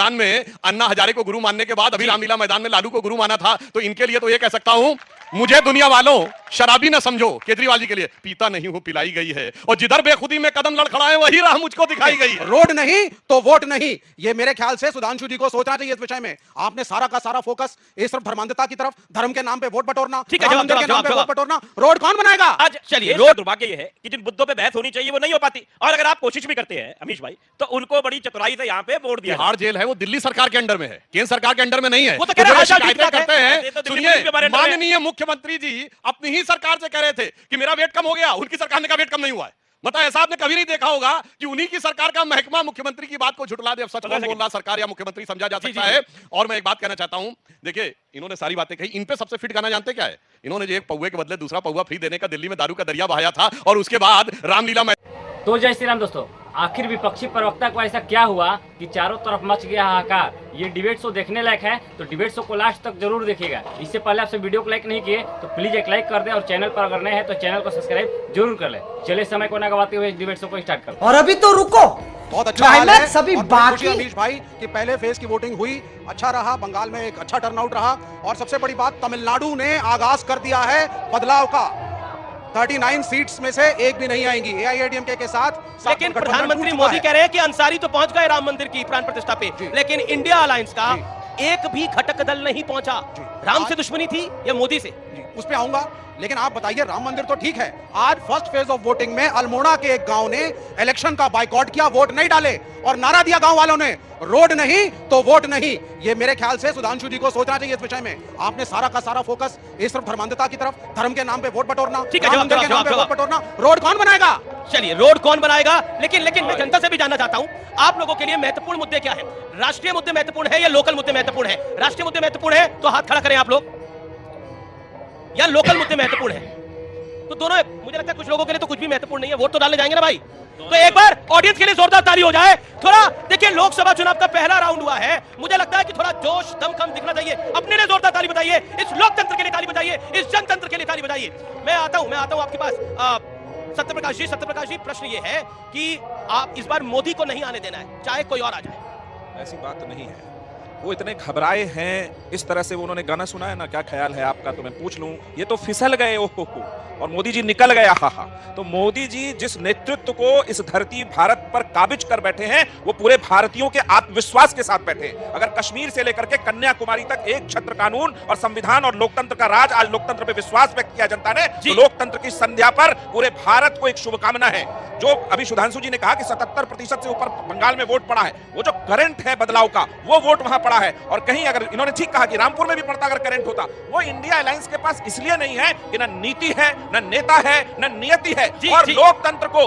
मैदान में अन्ना हजारे को गुरु मानने के बाद अभी रामलीला मैदान में लालू को गुरु माना था, तो इनके लिए तो ये कह सकता हूं, मुझे दुनिया वालों शराबी ना समझो, केजरीवाल जी के लिए पीता नहीं हूं पिलाई गई है, और जिधर बेखुदी में कदम लड़खड़ाए वही राह मुझको दिखाई गई है। रोड नहीं तो वोट नहीं, ये मेरे ख्याल से सुधांशु जी को सोचना चाहिए इस विषय में। आपने सारा का सारा फोकस इस तरफ धर्मांधता की तरफ, धर्म के नाम पे वोट बटोरना, मंदिर के नाम पे वोट बटोरना, रोड कौन बनाएगा? आज चलिए, रोड दुर्भाग्य ये है कि जिन मुद्दों पे बहस होनी चाहिए वो नहीं हो पाती, और अगर आप कोशिश भी करते हैं अमीश भाई, तो उनको बड़ी चतुराई से यहाँ पे वोट दिया। तिहाड़ जेल है वो दिल्ली सरकार के अंडर में है, केंद्र सरकार के अंडर में नहीं है। वो तो कह रहे हैं शिकायतें करते हैं, सुनिए, सुनिए, माननीय मुख्यमंत्री जी अपनी ही सरकार से कह रहे थे कि मेरा वेट कम हो गया, उनकी सरकार ने कहा वेट कम नहीं हुआ है। मतलब ऐसा आपने कभी नहीं देखा होगा कि उन्हीं की सरकार का महकमा मुख्यमंत्री की बात को झुठला दे। अब सच बोल रहा सरकार या मुख्यमंत्री समझा जा सकता है। और मैं एक बात कहना चाहता हूं, देखिए इन्होंने सारी बातें कही, इन पे सबसे फिट गाना जानते क्या है? इन्होंने जो एक पौवे के बदले दूसरा पौवा फ्री देने का दिल्ली में दारू का दरिया बहाया था, और उसके बाद रामलीला में। तो जय श्री राम दोस्तों, आखिर विपक्षी प्रवक्ता को ऐसा क्या हुआ कि चारों तरफ मच गया हाहाकार। ये डिबेट शो देखने लायक है, तो डिबेट शो को लास्ट तक जरूर देखिएगा। इससे पहले आपसे वीडियो को लाइक नहीं किए तो प्लीज एक लाइक कर दे, और चैनल पर अगर नए हैं तो चैनल को सब्सक्राइब जरूर कर ले। चलिए समय को ना गवाते हुए डिबेट शो को स्टार्ट करते हैं। और अभी तो रुको, बहुत अच्छा हाल है। सभी और बाकी खुशी अमीश भाई कि पहले फेज की वोटिंग हुई, अच्छा रहा, बंगाल में एक अच्छा टर्नआउट रहा, और सबसे बड़ी बात तमिलनाडु ने आगाज कर दिया है बदलाव का। 39 सीट्स में से एक भी नहीं आएंगी एआईएडीएमके के साथ। लेकिन प्रधानमंत्री मोदी कह रहे हैं कि अंसारी तो पहुंच गए राम मंदिर की प्राण प्रतिष्ठा पे, लेकिन इंडिया अलायंस का एक भी घटक दल नहीं पहुंचा। राम से दुश्मनी थी या मोदी से? उस पे आऊंगा, लेकिन आप बताइए, राम मंदिर तो ठीक है, आज फर्स्ट फेज ऑफ वोटिंग में अल्मोड़ा के एक गांव ने इलेक्शन का बायकॉट किया, वोट नहीं डाले, और नारा दिया गांव वालों ने, रोड नहीं तो वोट नहीं। ये मेरे ख्याल से सुधांशु जी को सोचना चाहिए इस विषय में। आपने सारा का सारा फोकस इस तरफ धर्मांधता की तरफ, धर्म के नाम पे वोट बटोरना, मंदिर के नाम पे वोट बटोरना, रोड कौन बनाएगा? चलिए, रोड कौन बनाएगा, लेकिन मैं जनता से भी जानना चाहता हूं, आप लोगों के लिए महत्वपूर्ण मुद्दे क्या है? राष्ट्रीय मुद्दे महत्वपूर्ण है या लोकल मुद्दे महत्वपूर्ण है? राष्ट्रीय मुद्दे महत्वपूर्ण है तो हाथ खड़ा करें आप लोग, या लोकल मुद्दे महत्वपूर्ण है? तो दोनों, मुझे लगता है कुछ लोगों के लिए तो कुछ भी महत्वपूर्ण नहीं है, वोट तो डालने जाएंगे ना भाई। तो एक बार ऑडियंस के लिए जोरदार ताली हो जाए। थोड़ा देखिए, लोकसभा चुनाव का पहला राउंड हुआ है, मुझे लगता है कि थोड़ा जोश दमखम दिखना चाहिए। अपने लिए जोरदार ताली बजाइए, इस लोकतंत्र के लिए ताली बजाइए, इस जनतंत्र के लिए ताली बजाइए। मैं आता हूं आपके पास। सत्यप्रकाश जी, प्रश्न ये है कि आप इस बार मोदी को नहीं आने देना है, चाहे कोई और आ जाए। ऐसी बात नहीं है, वो इतने घबराए हैं, इस तरह से उन्होंने गाना सुना है ना, क्या ख्याल है आपका? तो मैं पूछ लूं, ये तो फिसल गए ओहो, और मोदी जी निकल गया हा हा। तो मोदी जी जिस नेतृत्व को इस धरती भारत पर काबिज कर बैठे हैं, वो पूरे भारतीयों के आत्मविश्वास के साथ बैठे हैं। अगर कश्मीर से लेकर के कन्याकुमारी तक एक छत्र कानून और संविधान और लोकतंत्र का राज, आज लोकतंत्र पे विश्वास व्यक्त किया जनता ने, तो लोकतंत्र की संध्या पर पूरे भारत को एक शुभकामना है। जो अभी सुधांशु जी ने कहा कि 77% से ऊपर बंगाल में वोट पड़ा है, वो जो करंट है बदलाव का, वो वोट वहां पड़ा है। और कहीं अगर इन्होंने ठीक कहा कि रामपुर में भी पड़ता अगर करंट होता, वो इंडिया अलायंस के पास इसलिए नहीं है कि न नीति है, न नेता है, न नियति है, और लोकतंत्र को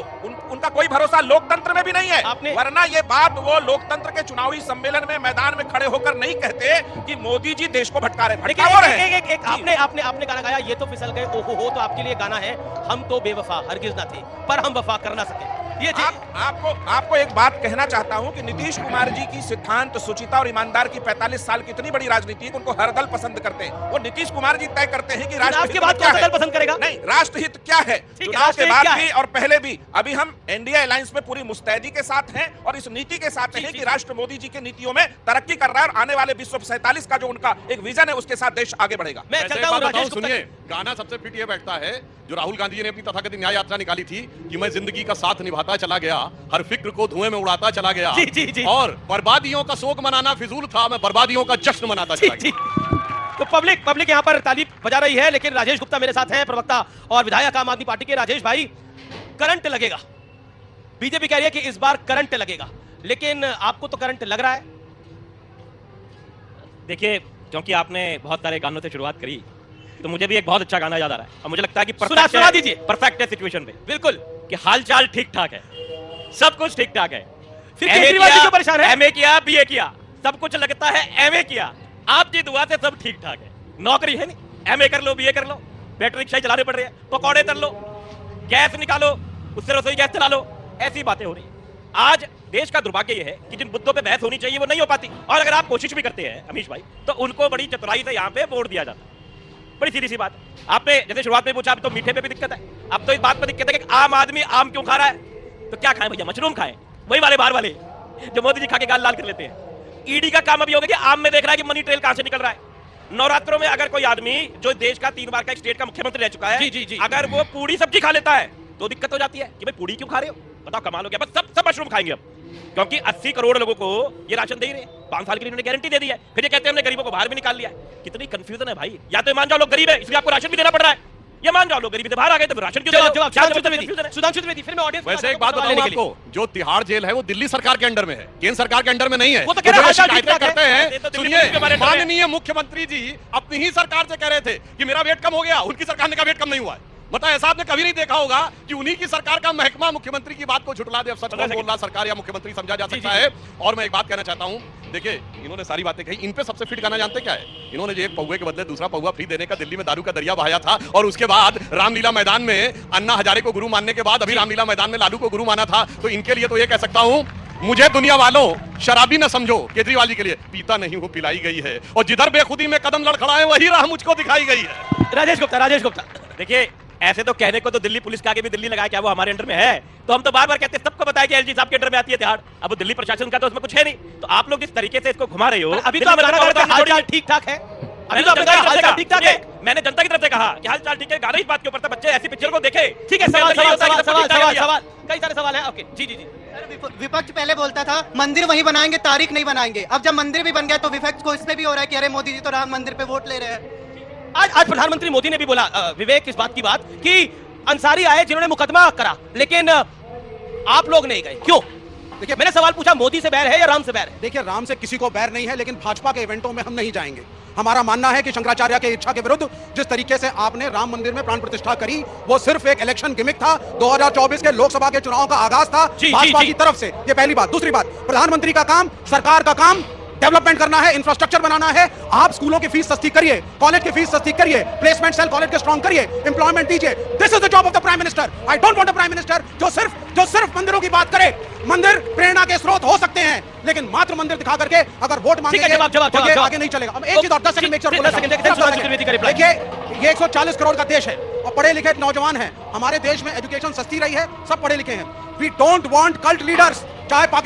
उनका कोई भरोसा लोकतंत्र में भी नहीं है। वरना ये बात वो लोकतंत्र के चुनावी सम्मेलन में मैदान में खड़े होकर नहीं कहते कि मोदी जी देश को भटका रहे हैं। आपने गाना गाया, ये तो फिसल गए ओहो, तो आपके लिए गाना है, हम तो बेवफा हरगिज ना थे पर हम वफा कर ना सके। ये आपको एक बात कहना चाहता हूं कि नीतीश कुमार जी की सिद्धांत, सुचिता और ईमानदार की 45 साल की इतनी बड़ी राजनीति है, उनको हर दल पसंद करते हैं। वो नीतीश कुमार जी तय करते हैं कि राष्ट्र के बाद दल पसंद करेगा, नहीं राष्ट्रहित क्या है। चुनाव के बाद भी और पहले भी अभी हम एनडीए अलायंस में पूरी मुस्तैदी के साथ हैं, और इस नीति के साथ हैं कि राष्ट्र मोदी जी की नीतियों में तरक्की कर रहा है, और आने वाले विश्व 47 का जो उनका एक विजन है, उसके साथ देश आगे बढ़ेगा। मैं चलता हूं, राजेश सुनिए, गाना सबसे फिट ये बैठता है जो राहुल गांधी जी ने अपनी तथाकथित न्याय यात्रा निकाली थी कि मैं जिंदगी का साथ निभाता चला गया, हर फिक्र को धुएं में उड़ाता चला गया, और बर्बादियों का शोक मनाना फिजूल था, मैं बर्बादियों का जश्न मनाता चला गया। तो पब्लिक यहाँ पर ताली बजा रही है, लेकिन राजेश गुप्ता मेरे साथ हैं, प्रवक्ता और विधायक आम आदमी पार्टी के। राजेश भाई, करंट लगेगा, बीजेपी कह रही है कि इस बार करंट लगेगा, लेकिन आपको तो करंट लग रहा है? देखिए, क्योंकि आपने बहुत सारे गानों से शुरुआत करी, तो मुझे भी एक बहुत अच्छा गाना याद आ रहा है, और मुझे लगता है कि सुना दीजिए। परफेक्ट है सिचुएशन पे, बिल्कुल, कि हालचाल ठीक ठाक है, सब कुछ ठीक ठाक है। फिर केजरीवाल जी क्यों परेशान है? एमए किया, बीए किया, सब कुछ लगता है एमए किया, आपकी दुआ से सब ठीक ठाक है। नौकरी है नहीं, एमए कर लो, बीए कर लो, बैटरी रिक्शा चलाने पड़ रहे हैं, पकौड़े तल लो, गैस निकालो, उससे रसोई गैस चला लो, ऐसी बातें हो रही है। आज देश का दुर्भाग्य यह है कि जिन मुद्दों पे बहस होनी चाहिए वो नहीं हो पाती, और अगर आप कोशिश भी करते हैं अमीश भाई, तो उनको बड़ी चतुराई से यहाँ पे वोट दिया जाता है। बड़ी सीधी सी बात है। आपने जैसे शुरुआत में पूछा, अब तो मीठे पे भी दिक्कत है, अब तो इस बात पर दिक्कत है कि आम आदमी आम क्यों खा रहा है? तो क्या खाएं भैया, मशरूम खाएं, वही वाले बाहर वाले जो मोदी जी खा के गाल लाल कर लेते हैं। ईडी का काम अभी हो गया कि आम में देख रहा है कि मनी ट्रेल कहां से निकल रहा है। नवरात्रों में अगर कोई आदमी जो देश का 3 बार का स्टेट का मुख्यमंत्री रह चुका है, जी। अगर वो पूरी सब्जी खा लेता है तो दिक्कत हो जाती है कि भाई पूरी क्यों खा रहे हो, बताओ कमाल हो गया। बस सब मशरूम खाएंगे अब, क्योंकि 80 करोड़ लोगों को ये राशन दे ही रहे हैं। 5 साल के लिए इन्होंने गारंटी दे दी है, फिर ये कहते हैं हमने गरीबों को बाहर भी निकाल लिया है। कितनी कंफ्यूजन है भाई। या तो मान जाओ लोग गरीब है इसलिए आपको राशन भी देना पड़ रहा है, ये मान जाओ लोग गरीबी से बाहर आ गए तो फिर राशन क्यों दे रहे हो? क्या confusion है? सुधांशु द्विवेदी, फिर मैं ऑडियंस वैसे एक बात बताऊं आपको, जो तिहाड़ जेल है वो दिल्ली सरकार के अंडर में है, केंद्र सरकार के अंडर में नहीं है। वो तो कह रहा है, जो हाल-चाल शिकायतें ठीक-ठाक करते है। हैं, ये तो दिल्ली सुनिए, पुलिस के बारे में है। माननीय मुख्यमंत्री जी अपनी ही सरकार से कह रहे थे कि मेरा वेट कम हो गया, उनकी सरकार ने कहा वेट कम नहीं हुआ है। मतलब ऐसा आपने कभी नहीं देखा होगा कि उन्हीं की सरकार का महकमा मुख्यमंत्री की बात को झुठला दे। अब सच बोल रहा सरकार या मुख्यमंत्री समझा जा सकता है। और मैं एक बात कहना चाहता हूं, देखिए इन्होंने सारी बातें कही, इन पे सबसे फिट गाना जानते क्या है? इन्होंने जो एक पौवे के बदले दूसरा पौवा फ्री देने का दिल्ली में दारू का दरिया बहाया था, और उसके बाद रामलीला मैदान में अन्ना हजारे को गुरु मानने के बाद अभी रामलीला मैदान में लालू को गुरु माना था। तो इनके लिए तो ये कह सकता हूं, मुझे दुनिया वालों शराबी न समझो, केजरीवाल जी के लिए पीता नहीं हूं पिलाई गई है, और जिधर बेखुदी में कदम लड़खड़ाए वही राह मुझको दिखाई गई है। राजेश गुप्ता देखिए ऐसे तो कहने को तो दिल्ली पुलिस के आगे भी दिल्ली लगाया, क्या वो हमारे अंडर में है? तो हम तो बार बार कहते हैं, सबको बताया कि एलजी साहब के अंडर में आती है तिहाड़। अब वो दिल्ली प्रशासन का तो उसमें कुछ है नहीं, तो आप लोग जिस तरीके से इसको घुमा रहे हो, अभी तो आप बता रहे थे हाल-चाल ठीक-ठाक है। अभी तो आप बता रहे हैं हाल-चाल ठीक-ठाक है। मैंने जनता की तरफ से कहा कि हाल चाल ठीक है, गाना इस बात के ऊपर था, बच्चे ऐसी पिक्चर को देखे। ठीक है, सवाल कई सारे सवाल हैं। ओके जी। विपक्ष पहले बोलता था मंदिर वहीं बनाएंगे, तारीख नहीं बनाएंगे। अब जब मंदिर भी बन गया तो विपक्ष को इसमें भी हो रहा है कि अरे मोदी जी तो राम मंदिर पे वोट ले रहे हैं। आज प्रधानमंत्री मोदी ने भी बोला, विवेक, इस बात की बात कि अंसारी आए जिन्होंने मुकदमा करा, लेकिन आप लोग नहीं गए, क्यों? देखिए, मैंने सवाल पूछा, मोदी से बैर है या राम से बैर है? देखिए, राम से किसी को बैर नहीं है, लेकिन भाजपा के इवेंटों में हम नहीं जाएंगे। हमारा मानना है कि शंकराचार्य की इच्छा के विरुद्ध जिस तरीके से आपने राम मंदिर में प्राण प्रतिष्ठा करी, वो सिर्फ एक इलेक्शन गिमिक था। 2024 के लोकसभा के चुनाव का आगाज था भाजपा की तरफ से। ये पहली बात। दूसरी बात, प्रधानमंत्री का काम, सरकार का काम डेवलपमेंट करना है, इंफ्रास्ट्रक्चर बनाना है। आप स्कूलों की फीस सस्ती करिए, कॉलेज की फीस सस्ती करिए, प्लेसमेंट सेल कॉलेज के स्ट्रॉन्ग करिए, एम्प्लॉयमेंट दीजिए। This is the job of the prime minister. I don't want a prime minister जो सिर्फ मंदिरों की बात करे। मंदिर प्रेरणा के स्रोत हो सकते हैं, लेकिन मात्र मंदिर दिखा करके अगर वोट मांगेंगे तो ये आगे नहीं चलेगा। एक चीज और 10 सेकंड मेक श्योर बोला। देखिए, ये 140 करोड़ का देश है और पढ़े लिखे नौजवान हैं। हमारे देश में एजुकेशन सस्ती रही है, सब पढ़े लिखे हैं। We don't want cult leaders, चाहे पाकिस्तान